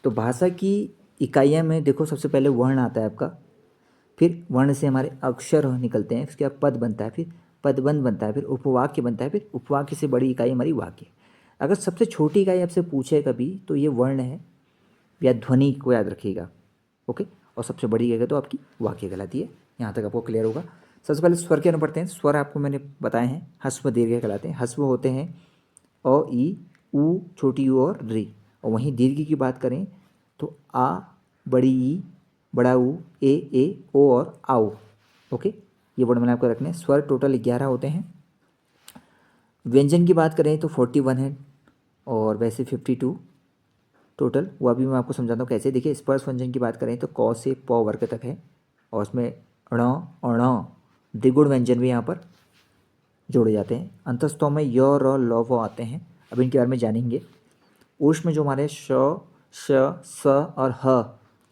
तो भाषा की इकाइयाँ में देखो सबसे पहले वर्ण आता है आपका, फिर वर्ण से हमारे अक्षर निकलते हैं, उसके बाद पद बनता है, फिर पदबंध बनता है, फिर उपवाक्य बनता है, फिर उपवाक्य से बड़ी इकाई हमारी वाक्य। अगर सबसे छोटी इकाई आपसे पूछे कभी तो ये वर्ण है या ध्वनि को याद रखिएगा। ओके, और सबसे बड़ी इकाई तो आपकी वाक्य कहलाती है। यहाँ तक आपको क्लियर होगा। सबसे पहले स्वर के अनु पढ़ते हैं। स्वर आपको मैंने बताए हैं, हस्व दीर्घ कहलाते हैं। हस्व होते हैं अ, ई, उ, छोटी ऊ और री। और वहीं दीर्घ की बात करें तो आ, बड़ी ई, बड़ा ऊ, ए, ओ और आओ। ओके, ये वर्ड मैंने आपको रखने हैं। स्वर टोटल 11 होते हैं। व्यंजन की बात करें तो 41 है और वैसे 52 टोटल। वो अभी मैं आपको समझाता हूँ कैसे। देखिए, स्पर्श व्यंजन की बात करें तो क से प वर्ग तक है और उसमें ण, अण, द्विगुण व्यंजन भी यहाँ पर जोड़े जाते हैं। अंतस्तों में य, र, ल, व आते हैं। अब इनके बारे में जानेंगे। ऊष्म जो हमारे श, श, स और ह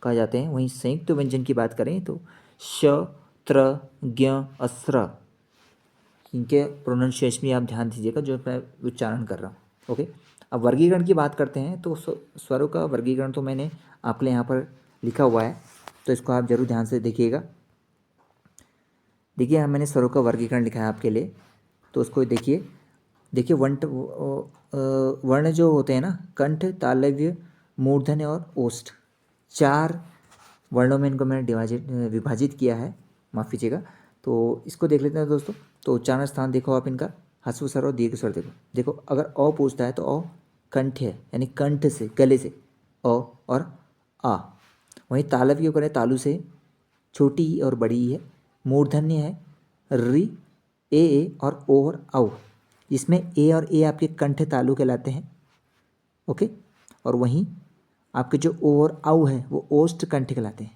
कहा जाते हैं। वहीं संयुक्त व्यंजन की बात करें तो श, त्र, ज्ञ, अस्र। इनके प्रोनाउंसिएशन भी आप ध्यान दीजिएगा जो मैं उच्चारण कर रहा हूँ। ओके, अब वर्गीकरण की बात करते हैं तो स्वरों का वर्गीकरण तो मैंने आपके लिए यहाँ पर लिखा हुआ है, तो इसको आप जरूर ध्यान से देखिएगा। देखिए, यहाँ मैंने स्वरों का वर्गीकरण लिखा है आपके लिए, तो उसको देखिए। देखिए, वर्ण जो होते हैं ना, कंठ, तालव्य, मूर्धन्य और ओष्ठ, 4 वर्णों में इनको मैंने विभाजित किया है, माफ़ कीजिएगा। तो इसको देख लेते हैं दोस्तों। तो उच्चारण स्थान देखो आप इनका, ह्रस्व स्वर और दीर्घ स्वर देखो। देखो, अगर अ पूछता है तो अ कंठ है, यानी कंठ से, गले से अ और आ। वहीं तालव्य को करें तालु से, छोटी ई और बड़ी ई है। मूर्धन्य है री, ए और ओ और औ। इसमें ए और ए आपके कंठ तालु कहलाते हैं। ओके, और वहीं आपके जो ओ और औ है वो ओष्ठ कंठ कहलाते हैं,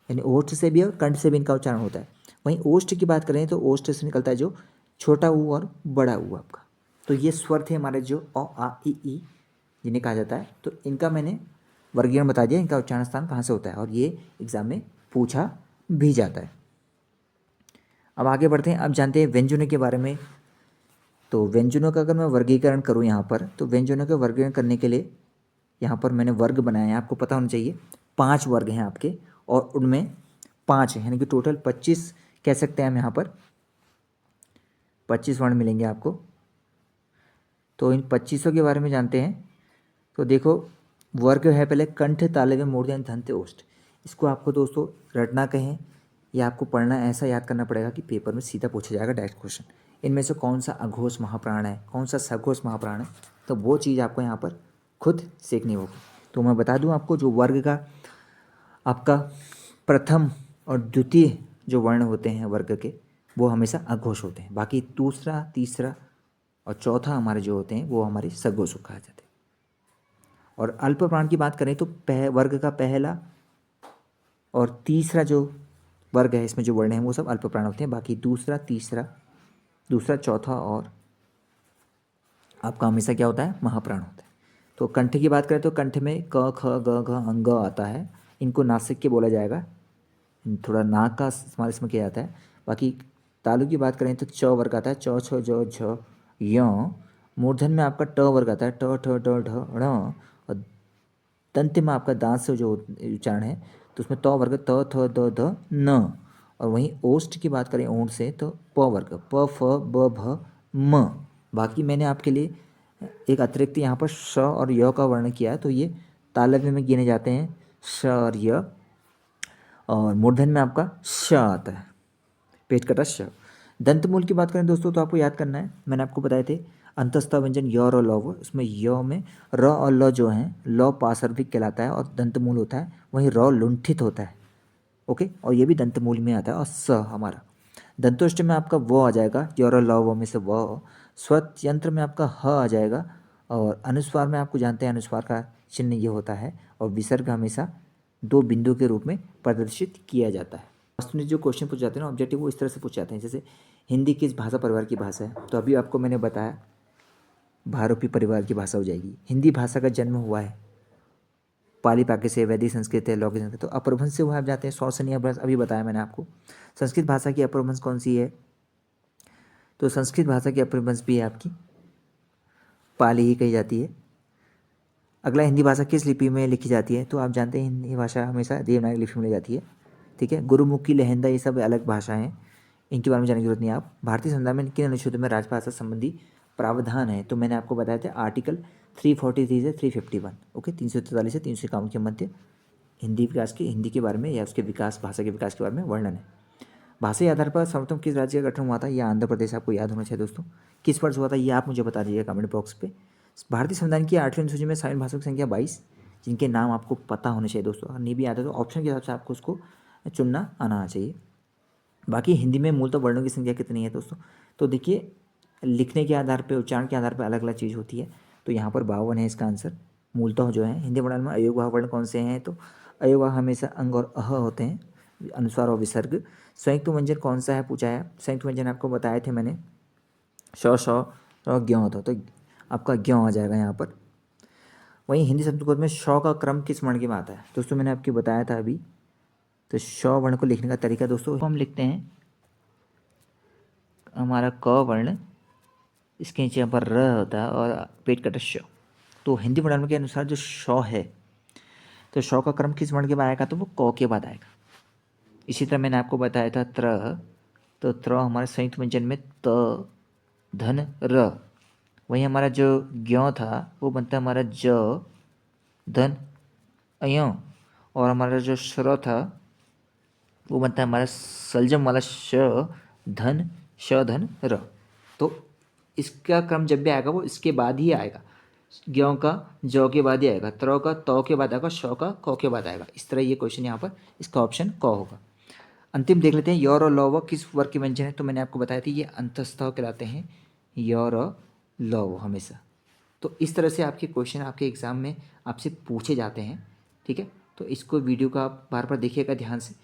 यानी ओष्ठ से भी और कंठ से भी इनका उच्चारण होता है। वहीं ओष्ठ की बात करें तो ओष्ठ से निकलता है जो छोटा ऊ और बड़ा ऊ आपका। तो ये स्वर थे हमारे जो अ, आ, ई जिन्हें कहा जाता है। तो इनका मैंने वर्गीकरण बता दिया, इनका उच्चारण स्थान कहाँ से होता है, और ये एग्जाम में पूछा भी जाता है। अब आगे बढ़ते हैं। अब जानते हैं व्यंजनों के बारे में। तो व्यंजनों का अगर मैं वर्गीकरण करूँ यहाँ पर, तो व्यंजनों का वर्गीकरण करने के लिए यहाँ पर मैंने वर्ग बनाए हैं, आपको पता होना चाहिए। 5 वर्ग हैं आपके और उनमें 5 है, यानी कि टोटल 25 कह सकते हैं हम। यहाँ पर 25 वर्ण मिलेंगे आपको। तो इन 25 के बारे में जानते हैं। तो देखो, वर्ग है पहले कंठ, तालव्य, मूर्धन्य, दंत, ओष्ठ। इसको आपको दोस्तों रटना कहें या आपको पढ़ना, ऐसा याद करना पड़ेगा कि पेपर में सीधा पूछा जाएगा डायरेक्ट क्वेश्चन। इनमें से कौन सा अघोष महाप्राण है, कौन सा सघोष महाप्राण है, तो वो चीज़ आपको यहाँ पर खुद सीखनी होगी। तो मैं बता दूँ आपको, जो वर्ग का आपका प्रथम और द्वितीय जो वर्ण होते हैं वर्ग के, वो हमेशा अघोष होते हैं। बाकी दूसरा, तीसरा और चौथा हमारे जो होते हैं वो हमारे सघोष कहा जाते हैं। और अल्प प्राण की बात करें तो वर्ग का पहला और तीसरा जो वर्ग है, इसमें जो वर्ण हैं वो सब अल्प प्राण होते हैं। बाकी दूसरा, तीसरा, दूसरा, चौथा और आपका हमेशा क्या होता है, महाप्राण होता है। तो कंठ की बात करें तो कंठ में क, ख, ग, घ, अंग आता है। इनको नासिक के बोला जाएगा, थोड़ा नाक का इस्तेमाल इसमें किया जाता है। बाकी तालु की बात करें तो च वर्ग आता है, च, छ, ज, झ, य। मूर्धन में आपका ट वर्ग आता है, ट, ठ, ड, ढ, ण। और दंत में आपका दांत से जो उच्चारण है तो उसमें त वर्ग, त, थ, द, ध, न। और वहीं ओष्ठ की बात करें ओंठ से तो प वर्ग, प, फ, ब, भ, म। बाकी मैंने आपके लिए एक अतिरिक्त यहाँ पर श और य का वर्ण किया है, तो ये तालव्य में गिने जाते हैं, श और य। और मूर्धन में आपका श आता है, पेट कटा श। दंत मूल की बात करें दोस्तों तो आपको याद करना है, मैंने आपको बताए थे अंतस्थ व्यंजन य और ल। उसमें य में र और ल जो हैं, ल पार्श्विक कहलाता है और दंत मूल होता है। वहीं र लुंठित होता है। ओके, और ये भी दंत मूल में आता है। और स हमारा दंतोष्ट में आपका व आ जाएगा, य और ल व में से व। स्वत यंत्र में आपका ह आ जाएगा। और अनुस्वार में आपको जानते हैं अनुस्वार का चिन्ह ये होता है। और विसर्ग हमेशा 2 बिंदु के रूप में प्रदर्शित किया जाता है। वास्तविक जो क्वेश्चन पूछ जाते हैं ना ऑब्जेक्टिव, वो इस तरह से पूछ जाते हैं। जैसे हिंदी किस भाषा परिवार की भाषा है, तो अभी आपको मैंने बताया भारोपी परिवार की भाषा हो जाएगी। हिंदी भाषा का जन्म हुआ है पाली प्राकृत से, वैदिक संस्कृत है, लौकिक संस्कृत। तो अपभ्रंश से हुआ, आप जाते हैं शौसनीय अपभ्रंश, अभी बताया मैंने आपको। संस्कृत भाषा की अपभ्रंश कौन सी है, तो संस्कृत भाषा की अपभ्रंश भी है आपकी पाली ही कही जाती है। अगला, हिंदी भाषा किस लिपि में लिखी जाती है? तो आप जानते हैं हिंदी भाषा हमेशा देवनागरी लिपि में ली जाती है, ठीक है। गुरुमुखी, लहंदा, ये सब अलग भाषा हैं, इनके बारे में जानने की जरूरत नहीं है। आप भारतीय संविधान में किन अनुच्छेदों में राजभाषा संबंधी प्रावधान है? तो मैंने आपको बताया था आर्टिकल 343 से 351, ओके, 343 से 351 के मध्य हिंदी विकास की, हिंदी के बारे में या उसके विकास, भाषा के विकास के बारे में वर्णन है। भाषा के आधार पर सर्वप्रथम किस राज्य का गठन हुआ था? यह आंध्र प्रदेश, आपको याद होना चाहिए दोस्तों। किस वर्ष हुआ था ये आप मुझे बता दीजिएगा कमेंट बॉक्स पे। भारतीय संविधान की 8वीं अनुसूची में शामिल भाषाओं की संख्या 22, जिनके नाम आपको पता होने चाहिए दोस्तों। अगर नहीं भी आता तो ऑप्शन के हिसाब से आपको उसको चुनना आना चाहिए। बाकी हिंदी में मूलतः वर्णों की संख्या कितनी है दोस्तों? तो देखिए, लिखने के आधार पर, उच्चारण के आधार पर अलग अलग चीज़ होती है। तो यहाँ पर 52 है इसका आंसर मूलतः जो है। हिंदी वर्णन में अयोगवाह वर्ण कौन से हैं? तो अयोगवाह हमेशा अंग और अह होते हैं, अनुस्वार और विसर्ग। संयुक्त व्यंजन कौन सा है पूछा है? संयुक्त व्यंजन आपको बताए थे मैंने, श और ज्ञ होता, तो आपका ज्ञ आ जाएगा यहाँ पर। वहीं हिंदी शब्दकोश में श का क्रम किस वर्ण के में आता है? दोस्तों मैंने आपको बताया था अभी। तो श वर्ण को लिखने का तरीका दोस्तों, हम लिखते हैं हमारा क वर्ण, इसके नीचे यहाँ पर र होता है और पेट कटा श। तो हिंदी वर्णन के अनुसार जो श है, तो श का क्रम किस वर्ण के बाद आएगा? तो वो क के बाद आएगा। इसी तरह मैंने आपको बताया था त्र, तो त्र हमारे संयुक्त व्यंजन में त धन र। वहीं हमारा जो ज्ञ था वो बनता है हमारा ज धन अय, और हमारा जो श्र था वो बनता है हमारा सलजम वाला श धन र। तो इसका क्रम जब भी आएगा वो इसके बाद ही आएगा। ज्ञ का ज के बाद ही आएगा, त्र का त के बाद आएगा, श का क के बाद आएगा। इस तरह ये क्वेश्चन यहाँ पर, इसका ऑप्शन क होगा। अंतिम देख लेते हैं, य और ल किस वर्ग के व्यंजन है? तो मैंने आपको बताया था ये अंतस्थ कहलाते हैं, य और ल हमेशा। तो इस तरह से आपके क्वेश्चन आपके एग्जाम में आपसे पूछे जाते हैं, ठीक है। तो इसको वीडियो का आप बार बार देखिएगा ध्यान से,